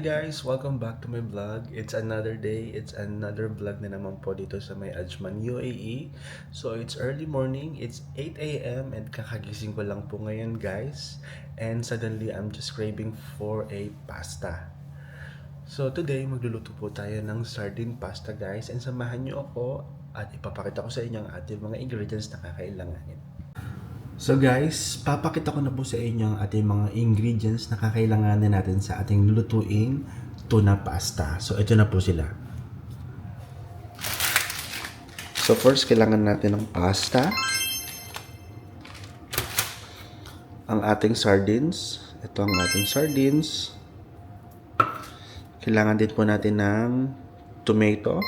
Hi guys! Welcome back to my vlog. It's another day. It's another vlog na naman po dito sa may Ajman, UAE. So it's early morning. It's 8 a.m. and kakagising ko lang po ngayon guys. And suddenly I'm just craving for a pasta. So today magluluto po tayo ng sardine pasta guys. And samahan niyo ako at ipapakita ko sa inyo ang ating mga ingredients na kakailanganin. So guys, papakita ko na po sa inyo ang ating mga ingredients na kakailanganin natin sa ating lulutuing tuna pasta. So ito na po sila. So first, kailangan natin ng pasta. Ang ating sardines. Ito ang ating sardines. Kailangan din po natin ng tomato,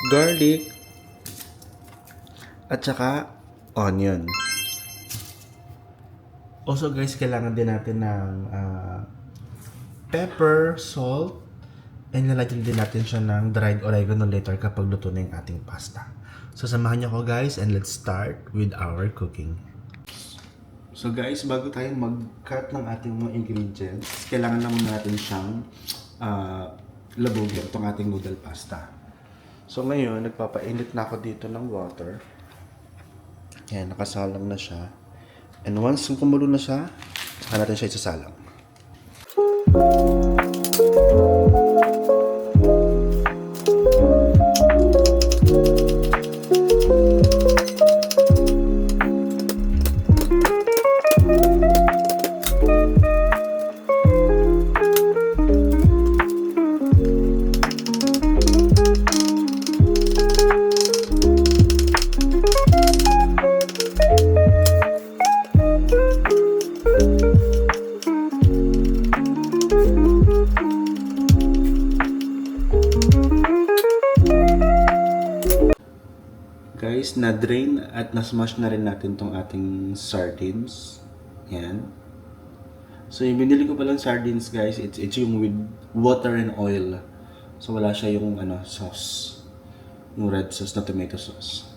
garlic, at saka onion. Also guys, kailangan din natin ng pepper, salt, and lalagyan din natin siya ng dried oregano later kapag luto na yung ating pasta. So samahan niyo ako guys and let's start with our cooking. So guys, bago tayong mag-cut ng ating mga ingredients, kailangan naman natin siyang labugin itong ating noodle pasta. So ngayon, nagpapainit na ako dito ng water. Yan, nakasalang na siya. And once kumulo na siya, saka natin siya isasalang. Guys, na-drain at na-smash na rin natin tong ating sardines. Yan. So, yung binili ko palang sardines, guys, it's yung with water and oil. So, wala siya yung sauce. Yung red sauce na tomato sauce.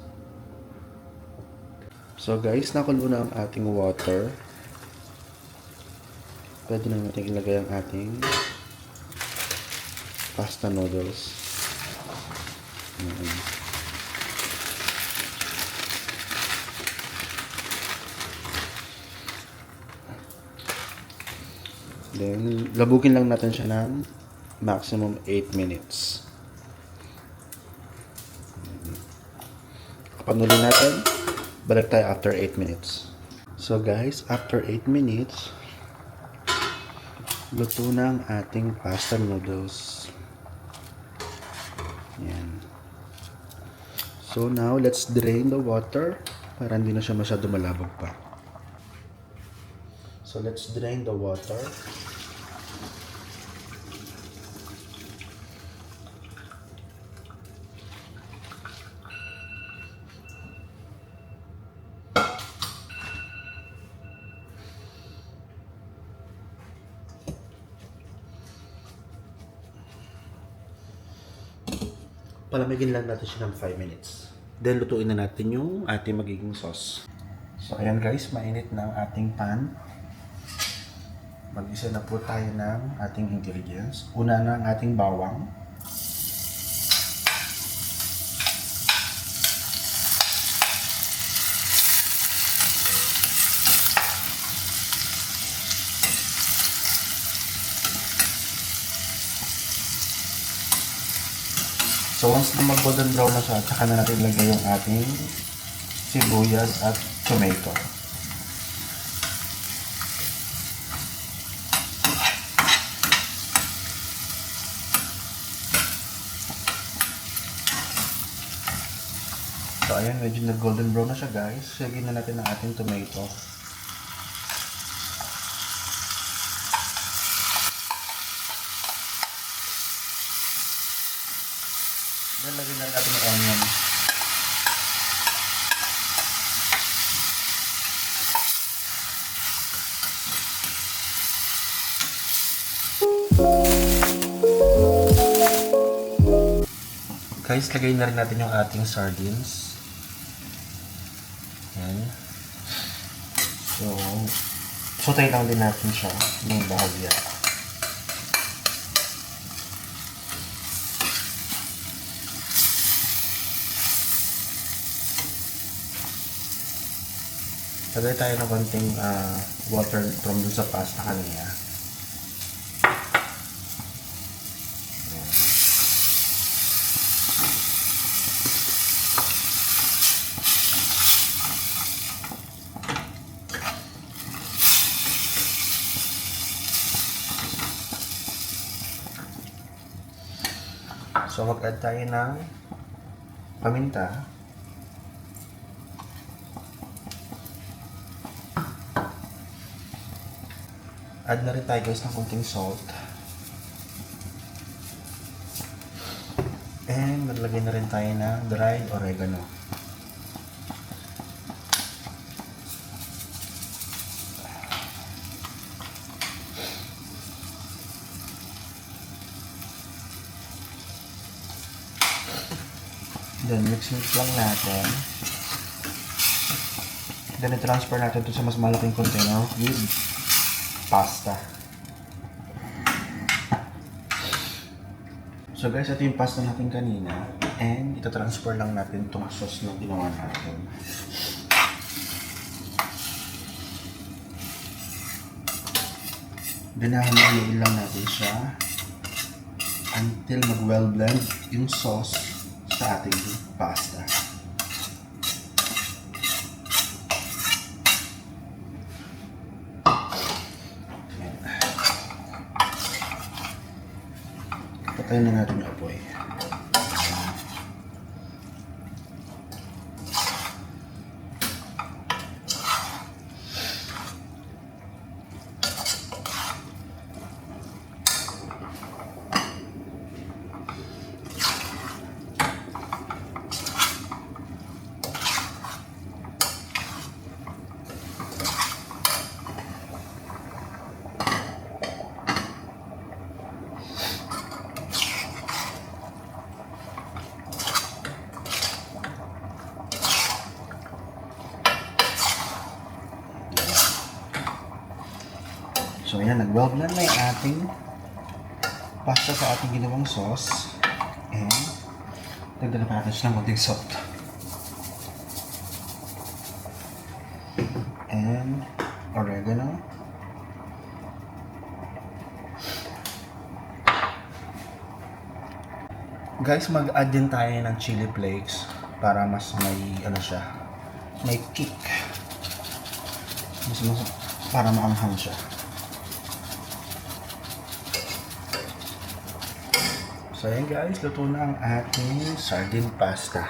So, guys, nakulo na ang ating water. Pwede na natin ilagay ang ating pasta noodles. Then, labugin lang natin siya ng maximum 8 minutes. Kapanuli natin, balik tayo after 8 minutes. So guys, after 8 minutes, luto na ang ating pasta noodles. Yan. So now, let's drain the water para hindi na siya masyado malabog pa. So let's drain the water. Palamigin lang natin siya ng 5 minutes. Then lutuin na natin yung ating magiging sauce. So ayan guys, mainit na ang ating pan. Mag-isa na po tayo ng ating ingredients. Una na ang ating bawang. So once na mag-golden brown na siya, tsaka na natin ilagay yung ating sibuyas at tomato. So ayan, medyo nag-golden brown na siya guys. Lagyan na natin ang ating tomato. Then lagyan na natin yung onion. Guys, lagay na rin natin yung ating sardines. Yan. So, sutay lang din natin siya ng bahagya. Lagay tayo ng konting water from dun sa pasta kanina. So mag-add tayo ng paminta. Add na rin tayo guys ng konting salt. And maglagay na rin tayo ng dried oregano. Then mix lang natin. Then i-transfer natin ito sa mas malaking container with pasta. So guys, ito yung pasta natin kanina. And ito-transfer lang natin itong sauce na ginawa natin. Dinahan-haluin lang natin siya until mag-well blend yung sauce sa ating pasta. Patayin na natin yung apoy. So ayan, nag-well blend na yung ating pasta sa ating ginawang sauce. And dagdagan pa natin siya ng konting salt. And oregano. Guys, mag-add din tayo ng chili flakes para mas may ano siya, may kick. Mas para maanghang siya. So ayan guys, luto na ang ating sardine pasta.